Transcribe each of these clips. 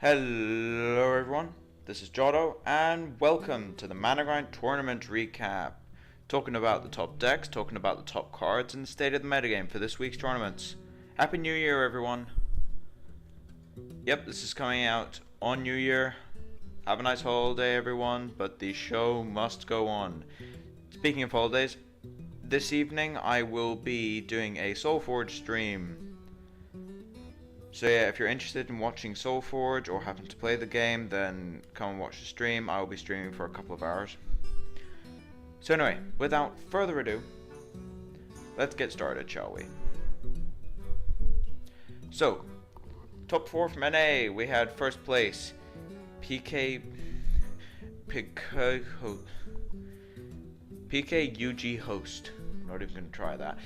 Hello everyone, this is Jotto, and welcome to the Managrind tournament recap. Talking about the top decks, talking about the top cards, and the state of the metagame for this week's tournaments. Happy New Year everyone. Yep, this is coming out on New Year. Have a nice holiday everyone, but the show must go on. Speaking of holidays, this evening I will be doing a Soulforge stream. So yeah, if you're interested in watching Soulforge or happen to play the game, then come and watch the stream. I will be streaming for a couple of hours. So anyway, without further ado, let's get started, shall we? So, top 4 from NA, we had first place PKUG Host. I'm not even going to try that.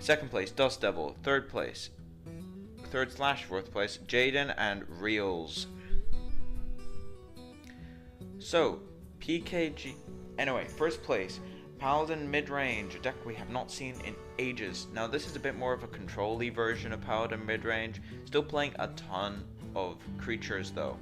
Second place, Dust Devil. Third place, third/fourth place, Jaden and Reels. So, PKG. Anyway, first place, Paladin mid-range, a deck we have not seen in ages. Now, this is a bit more of a control-y version of Paladin mid-range, still playing a ton of creatures though.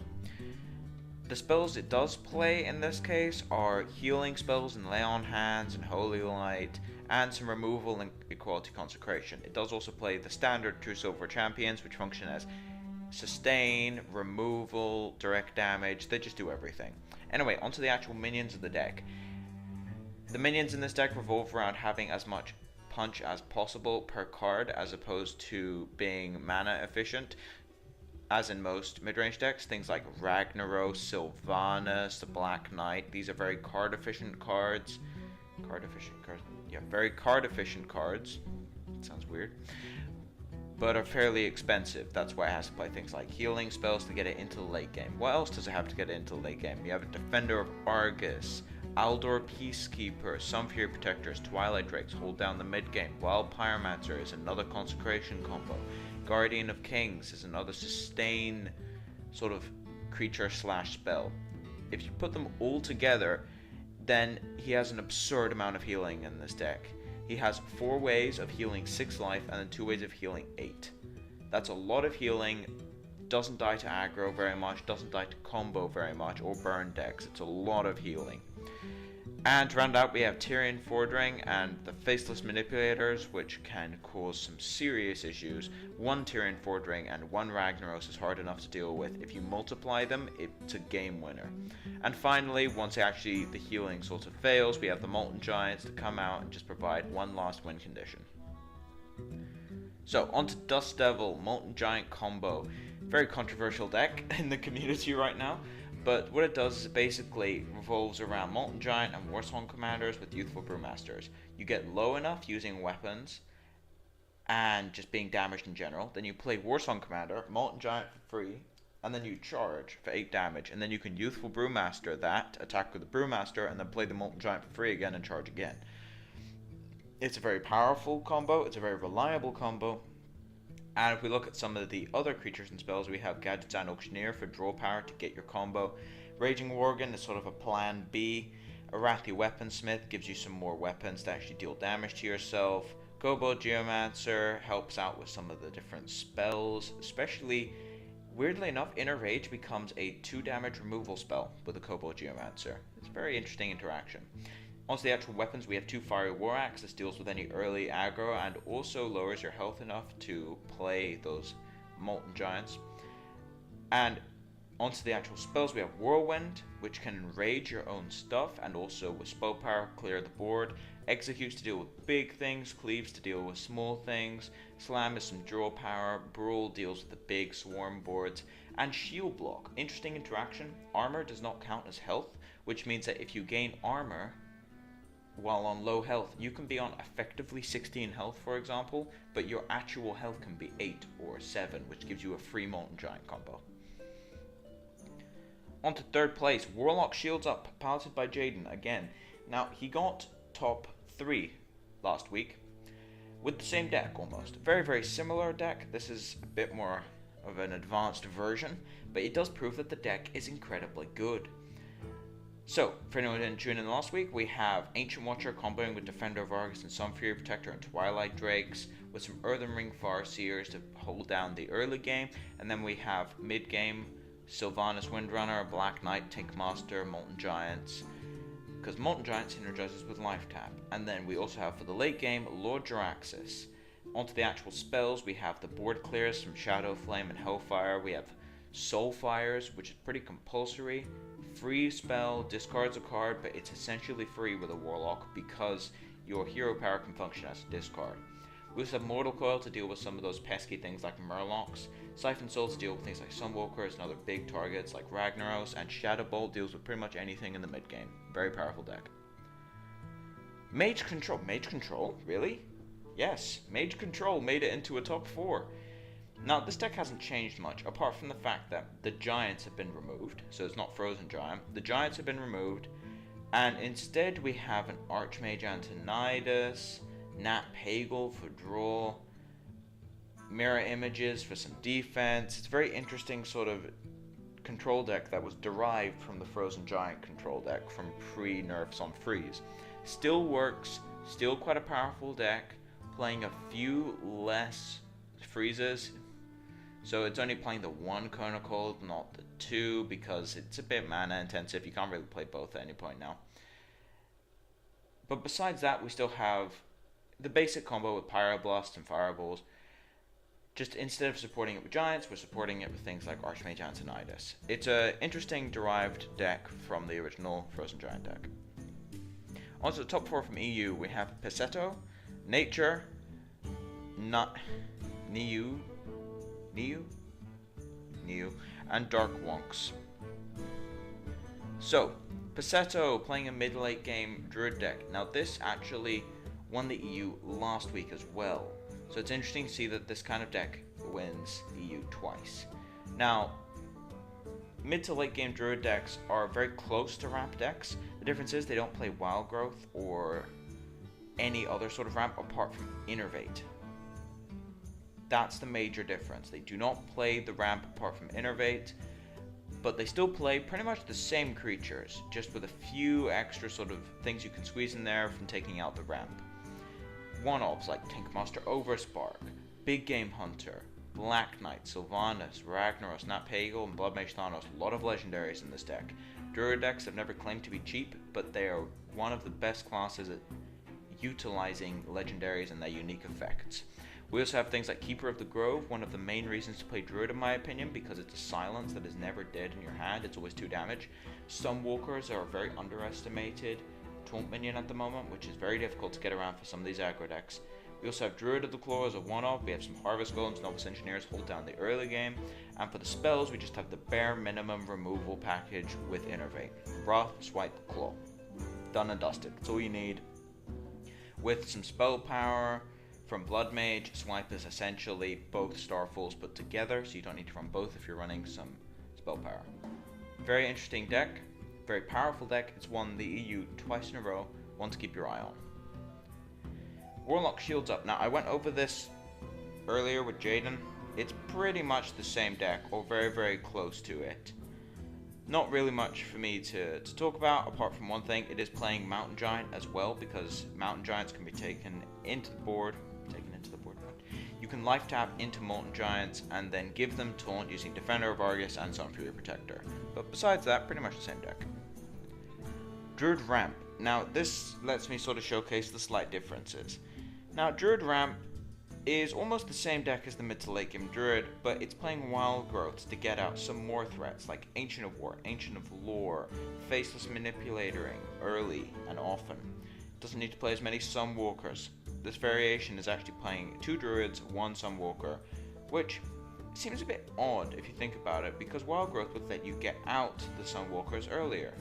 The spells it does play in this case are healing spells and Lay on Hands and Holy Light, and some removal and Equality Consecration. It does also play the standard True Silver Champions, which function as sustain, removal, direct damage. They just do everything. Anyway, onto the actual minions of the deck. The minions in this deck revolve around having as much punch as possible per card, as opposed to being mana efficient. As in most mid-range decks, things like Ragnaros, Sylvanas, the Black Knight, these are very card-efficient cards. Very card-efficient cards. Sounds weird. But are fairly expensive. That's why it has to play things like healing spells to get it into the late game. What else does it have to get it into the late game? You have a Defender of Argus, Aldor Peacekeeper, Sunfury Protectors, Twilight Drakes hold down the mid-game, Wild Pyromancer is another Consecration combo, Guardian of Kings is another sustain sort of creature/spell. If you put them all together, then he has an absurd amount of healing in this deck. He has 4 ways of healing 6 life and then 2 ways of healing 8. That's a lot of healing, doesn't die to aggro very much, doesn't die to combo very much, or burn decks. It's a lot of healing. And to round out, we have Tyrion Fordring and the Faceless Manipulators, which can cause some serious issues. 1 Tyrion Fordring and 1 Ragnaros is hard enough to deal with. If you multiply them, it's a game winner. And finally, once actually the healing sort of fails, we have the Molten Giants to come out and just provide one last win condition. So, onto Dust Devil, Molten Giant combo. Very controversial deck in the community right now. But what it does is it basically revolves around Molten Giant and Warsong Commanders with Youthful Brewmasters. You get low enough using weapons and just being damaged in general. Then you play Warsong Commander, Molten Giant for free, and then you charge for 8 damage. And then you can Youthful Brewmaster that, attack with the Brewmaster, and then play the Molten Giant for free again and charge again. It's a very powerful combo, it's a very reliable combo. And if we look at some of the other creatures and spells, we have Gadgetzan Auctioneer for draw power to get your combo. Raging Worgen is sort of a plan B. Arathi Weaponsmith gives you some more weapons to actually deal damage to yourself. Kobold Geomancer helps out with some of the different spells, especially, weirdly enough, Inner Rage becomes a 2 damage removal spell with the Kobold Geomancer. It's a very interesting interaction. Onto the actual weapons, we have 2 Fiery War Axe. This deals with any early aggro and also lowers your health enough to play those Molten Giants. And onto the actual spells, we have Whirlwind, which can enrage your own stuff and also with spell power clear the board. Executes to deal with big things, Cleaves to deal with small things, Slam is some draw power, Brawl deals with the big swarm boards, and Shield Block. Interesting interaction, armor does not count as health, which means that if you gain armor while on low health, you can be on effectively 16 health, for example, but your actual health can be 8 or 7, which gives you a free Molten Giant combo. On to third place, Warlock Shields Up, piloted by Jaden again. Now, he got top 3 last week with the same deck almost. Very, very similar deck. This is a bit more of an advanced version, but it does prove that the deck is incredibly good. So, for anyone who didn't tune in last week, we have Ancient Watcher comboing with Defender of Argus and Sunfury Protector and Twilight Drakes, with some Earthen Ring Farseers to hold down the early game, and then we have mid-game Sylvanas Windrunner, Black Knight, Tankmaster, Molten Giants, because Molten Giant synergizes with Life Tap. And then we also have for the late game, Lord Jaraxxus. Onto the actual spells, we have the board clears from Shadow Flame and Hellfire. We have Soul Fires, which is pretty compulsory. Free spell, discards a card, but it's essentially free with a Warlock because your hero power can function as a discard. We also have Mortal Coil to deal with some of those pesky things like Murlocs. Siphon Soul to deal with things like Sunwalkers and other big targets like Ragnaros, and Shadow Bolt deals with pretty much anything in the mid game. Very powerful deck. Mage Control. Mage Control? Really? Yes, Mage Control made it into a top 4. Now, this deck hasn't changed much, apart from the fact that the Giants have been removed, so it's not Frozen Giant. The Giants have been removed, and instead we have an Archmage Antonidas, Nat Pagal for draw, Mirror Images for some defense. It's a very interesting sort of control deck that was derived from the Frozen Giant control deck from pre-nerfs on Freeze. Still works, still quite a powerful deck, playing a few less freezes. So it's only playing the 1 Kona Cold, not the 2, because it's a bit mana intensive. You can't really play both at any point now. But besides that, we still have the basic combo with Pyroblast and Fireballs. Just instead of supporting it with Giants, we're supporting it with things like Archmage Antonidas. It's an interesting derived deck from the original Frozen Giant deck. On to the top 4 from EU, we have Pesetto, Nature, Niu, and Dark Wonks. So, Pesetto playing a mid-late game Druid deck. Now this actually won the EU last week as well. So it's interesting to see that this kind of deck wins EU twice. Now, mid to late game Druid decks are very close to ramp decks. The difference is they don't play Wild Growth or any other sort of ramp apart from Innervate. That's the major difference. They do not play the ramp apart from Innervate, but they still play pretty much the same creatures, just with a few extra sort of things you can squeeze in there from taking out the ramp. One-offs like Tankmaster Overspark, Big Game Hunter, Black Knight, Sylvanas, Ragnaros, Nat Pagal, and Blood Mage Thanos. A lot of legendaries in this deck. Druid decks have never claimed to be cheap, but they are one of the best classes at utilizing legendaries and their unique effects. We also have things like Keeper of the Grove, one of the main reasons to play Druid in my opinion, because it's a silence that is never dead in your hand, it's always 2 damage. Sunwalkers are a very underestimated taunt minion at the moment, which is very difficult to get around for some of these aggro decks. We also have Druid of the Claw as a one-off, we have some Harvest Golems, Novice Engineers hold down the early game, and for the spells we just have the bare minimum removal package with Innervate. Wrath, Swipe, Claw. Done and dusted, that's all you need. With some spell power from Blood Mage, Swipe is essentially both Starfalls put together, so you don't need to run both if you're running some spell power. Very interesting deck, very powerful deck. It's won the EU twice in a row, one to keep your eye on. Warlock Shields Up. Now I went over this earlier with Jaden. It's pretty much the same deck, or very, very close to it. Not really much for me to talk about, apart from one thing. It is playing Mountain Giant as well, because Mountain Giants can be taken into the board. You can life tap into Molten Giants and then give them taunt using Defender of Argus and Sunfury Protector. But besides that, pretty much the same deck. Druid Ramp. Now this lets me sort of showcase the slight differences. Now Druid Ramp is almost the same deck as the mid to late game Druid, but it's playing Wild Growths to get out some more threats like Ancient of War, Ancient of Lore, Faceless Manipulatoring early and often. It doesn't need to play as many Sunwalkers. This variation is actually playing 2 Druids, 1 Sunwalker, which seems a bit odd if you think about it, because Wild Growth would let you get out the Sunwalkers earlier.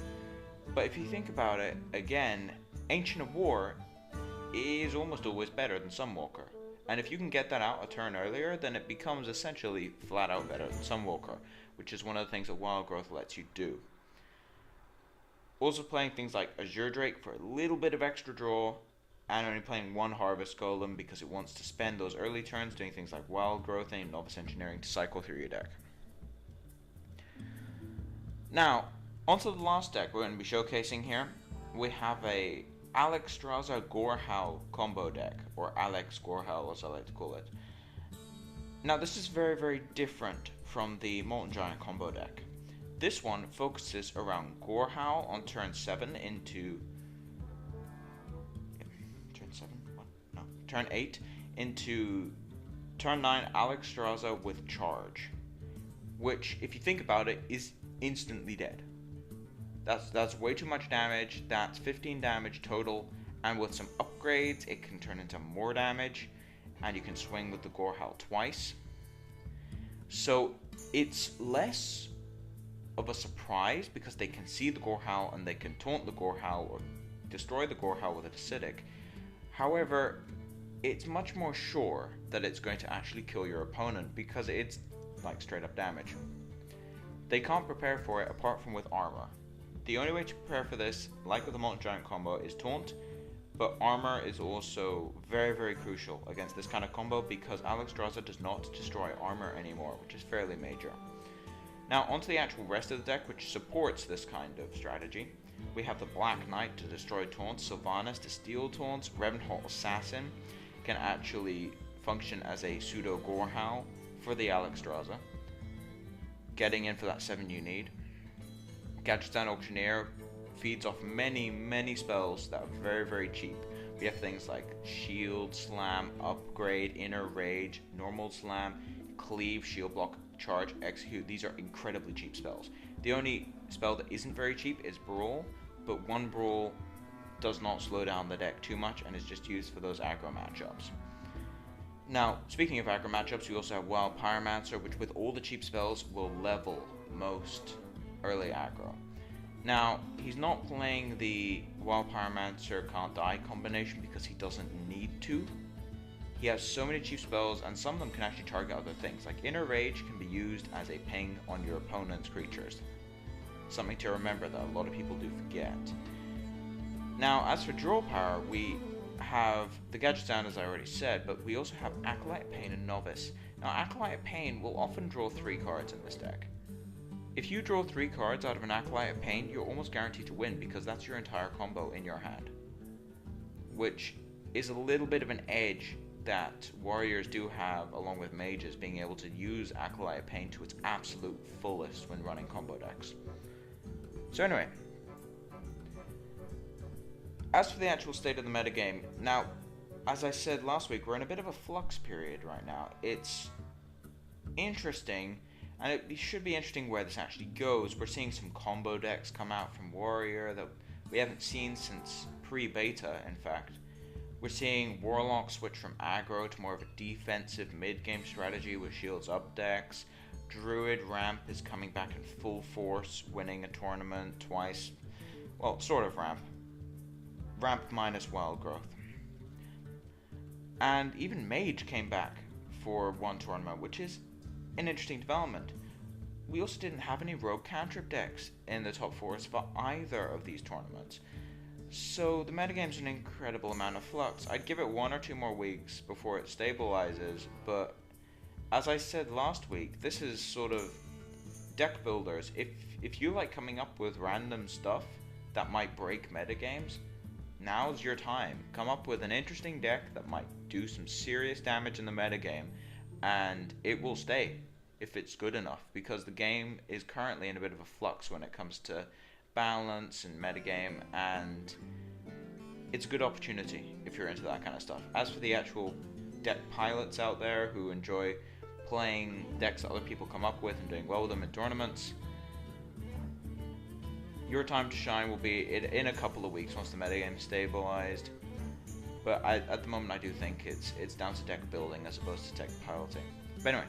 But if you think about it, again, Ancient of War is almost always better than Sunwalker. And if you can get that out a turn earlier, then it becomes essentially flat out better than Sunwalker, which is one of the things that Wild Growth lets you do. Also playing things like Azure Drake for a little bit of extra draw, and only playing 1 Harvest Golem because it wants to spend those early turns doing things like Wild Growth and Novice Engineering to cycle through your deck. Now, onto the last deck we're going to be showcasing here. We have a Alexstrasza Gorehowl combo deck, or Alex Gorehowl as I like to call it. Now this is very, very different from the Molten Giant combo deck. This one focuses around Gorehowl on turn 7 into turn 8 into turn 9 Alexstrasza with charge, which, if you think about it, is instantly dead. That's way too much damage. That's 15 damage total, and with some upgrades it can turn into more damage, and you can swing with the Gorehowl twice. So it's less of a surprise because they can see the Gorehowl and they can taunt the Gorehowl or destroy the Gorehowl with an acidic. However, it's much more sure that it's going to actually kill your opponent because it's like straight up damage. They can't prepare for it apart from with armor. The only way to prepare for this, like with the Molten Giant combo, is taunt, but armor is also very, very crucial against this kind of combo because Alexstrasza does not destroy armor anymore, which is fairly major. Now onto the actual rest of the deck, which supports this kind of strategy. We have the Black Knight to destroy taunts, Sylvanas to steal taunts, Revenant Assassin can actually function as a pseudo Gorehowl for the Alexstrasza, getting in for that 7 you need. Gadgetzan Auctioneer feeds off many spells that are very, very cheap. We have things like Shield, Slam, Upgrade, Inner Rage, Normal Slam, Cleave, Shield Block, Charge, Execute. These are incredibly cheap spells. The only spell that isn't very cheap is Brawl, but one Brawl does not slow down the deck too much and is just used for those aggro matchups. Now, speaking of aggro matchups, we also have Wild Pyromancer, which with all the cheap spells will level most early aggro. Now, he's not playing the Wild Pyromancer can't die combination because he doesn't need to. He has so many cheap spells, and some of them can actually target other things, like Inner Rage can be used as a ping on your opponent's creatures. Something to remember that a lot of people do forget. Now, as for draw power, we have the Gadgetzan, as I already said, but we also have Acolyte Pain and Novice. Now, Acolyte Pain will often draw 3 cards in this deck. If you draw 3 cards out of an Acolyte Pain, you're almost guaranteed to win because that's your entire combo in your hand, which is a little bit of an edge that warriors do have, along with mages, being able to use Acolyte Pain to its absolute fullest when running combo decks. So anyway, as for the actual state of the metagame, now, as I said last week, we're in a bit of a flux period right now. It's interesting, and it should be interesting where this actually goes. We're seeing some combo decks come out from Warrior that we haven't seen since pre-beta, in fact. We're seeing Warlock switch from aggro to more of a defensive mid-game strategy with shields up decks. Druid ramp is coming back in full force, winning a tournament twice. Well, sort of ramp. Ramp minus wild growth. And even Mage came back for one tournament, which is an interesting development. We also didn't have any rogue cantrip decks in the top 4s for either of these tournaments. So the metagame's an incredible amount of flux. I'd give it 1 or 2 more weeks before it stabilizes, but as I said last week, this is sort of deck builders. If you like coming up with random stuff that might break metagames, now's your time. Come up with an interesting deck that might do some serious damage in the metagame, and it will stay if it's good enough, because the game is currently in a bit of a flux when it comes to balance and metagame, and it's a good opportunity if you're into that kind of stuff. As for the actual deck pilots out there who enjoy playing decks that other people come up with and doing well with them in tournaments, your time to shine will be in a couple of weeks once the metagame is stabilized. But at the moment I do think it's down to deck building as opposed to deck piloting. But anyway,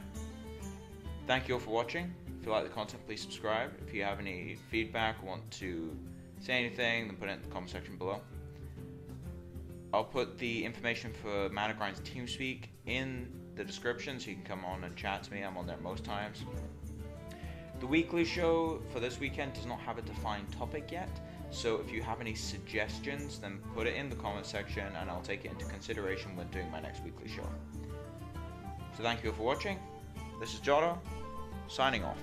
thank you all for watching. If you like the content, please subscribe. If you have any feedback or want to say anything, then put it in the comment section below. I'll put the information for Managrind's Teamspeak in the description so you can come on and chat to me. I'm on there most times. The weekly show for this weekend does not have a defined topic yet, so if you have any suggestions, then put it in the comment section and I'll take it into consideration when doing my next weekly show. So thank you all for watching. This is Jotto, signing off.